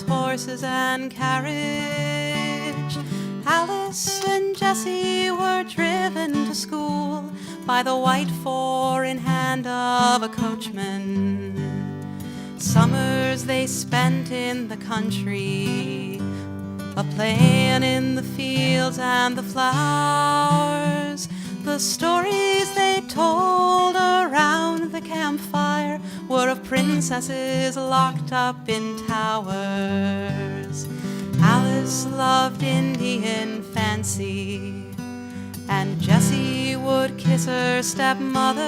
horses and carriage. Alice and Jessie were driven to school by the white four-in-hand of a coachman. Summers they spent in the country, a-playin' in the fields and the flowers. The stories they told around the campfire were of princesses locked up in towers. Alice loved Indian fancy, and Jessie would kiss her stepmother.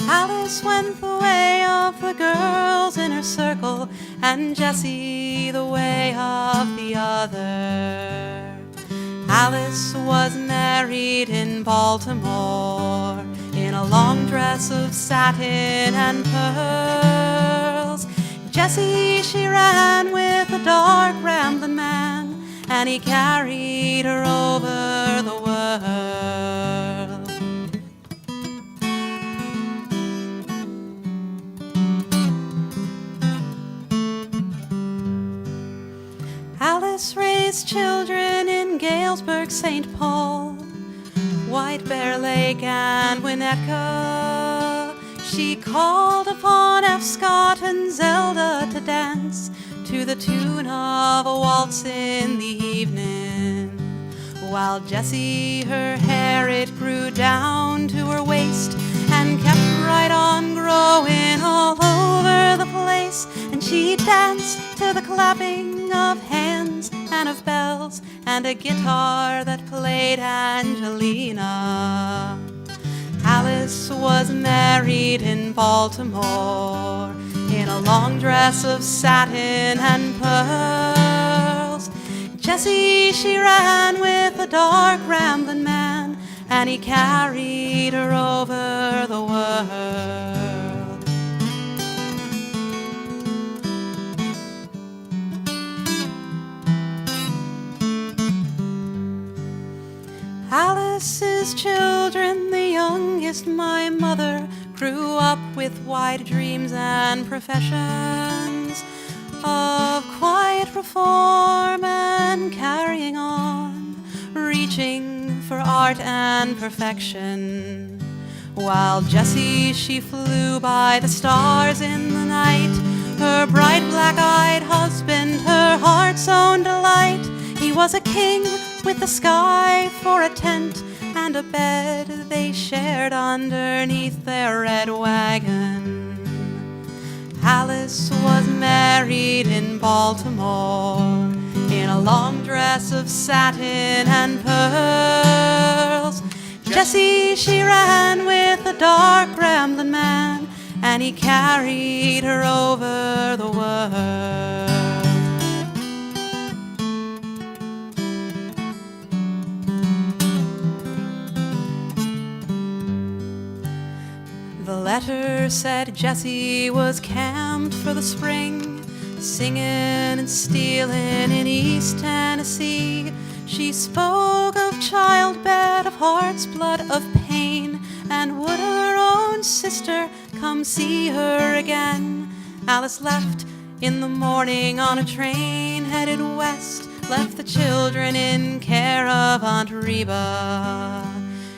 Alice went the way of the girls in her circle, and Jessie the way of the other. Alice was married in Baltimore, in a long dress of satin and pearls. Jessie, she ran with a dark rambling man, and he carried her over the world. Alice raised children in Galesburg, St. Paul, White Bear Lake, and Winnetka. She called upon F. Scott and Zelda to dance to the tune of a waltz in the evening, while Jessie, her hair, it grew down to her waist and kept right on growing all over the place. And she danced to the clapping of hands and of bells and a guitar that played Angelina. Alice was married in Baltimore, in a long dress of satin and pearls. Jessie, she ran with a dark rambling man, and he carried her over the world. Alice's children, the youngest, my mother, grew up with wide dreams and professions of quiet reform and carrying on, reaching for art and perfection. While Jessie, she flew by the stars in the night, her bright black-eyed husband, her heart's own delight. He was a king with the sky for a tent and a bed they shared underneath their red wagon. Alice was married in Baltimore, in a long dress of satin and pearls. Jessie, she ran with a dark rambling man, and he carried her over the world. The letter said Jessie was camped for the spring, singing and stealing in East Tennessee. She spoke of childbed, of heart's blood, of pain, and would her own sister come see her again. Alice left in the morning on a train headed west, left the children in care of Aunt Reba.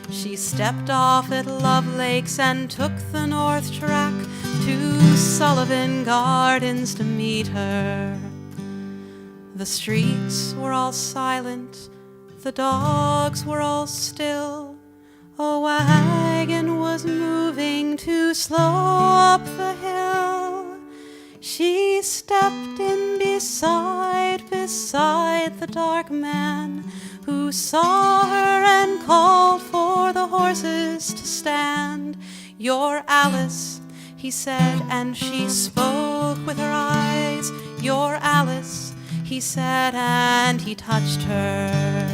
She stepped off at Love Lakes and took the north track to Sullivan Gardens to meet her. The streets were all silent, the dogs were all still. A wagon was moving too slow up the hill. She stepped in beside the dark man, who saw her and called for the horses to stand. "You're Alice," he said, and she spoke with her eyes. "You're Alice," he said, and he touched her.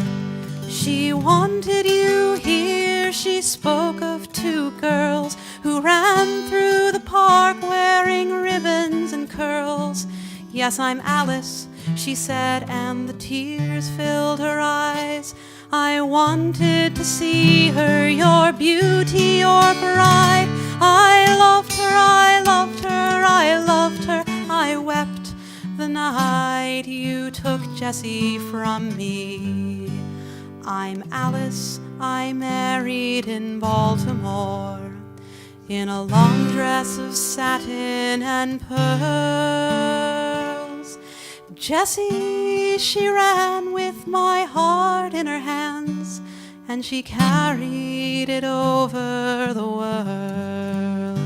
"She wanted you here." She spoke of two girls who ran through the park wearing ribbons and curls. "Yes, I'm Alice," she said, and the tears filled her eyes. "I wanted to see her, your beauty, your bride. I loved her, I loved her, I loved her. I wept night you took Jessie from me. I'm Alice, I married in Baltimore, in a long dress of satin and pearls. Jessie, she ran with my heart in her hands, and she carried it over the world.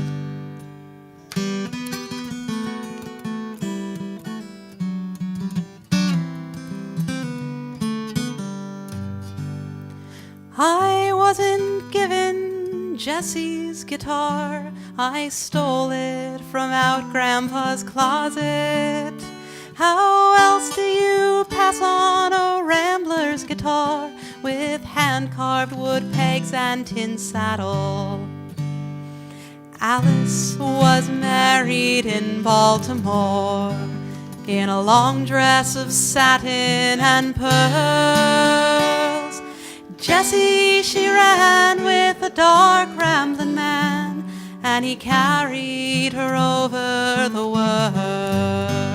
I wasn't given Jessie's guitar, I stole it from out Grandpa's closet. How else do you pass on a Rambler's guitar with hand-carved wood pegs and tin saddle? Alice was married in Baltimore, in a long dress of satin and pearls. Jessie, she ran with a dark rambling man, and he carried her over the world.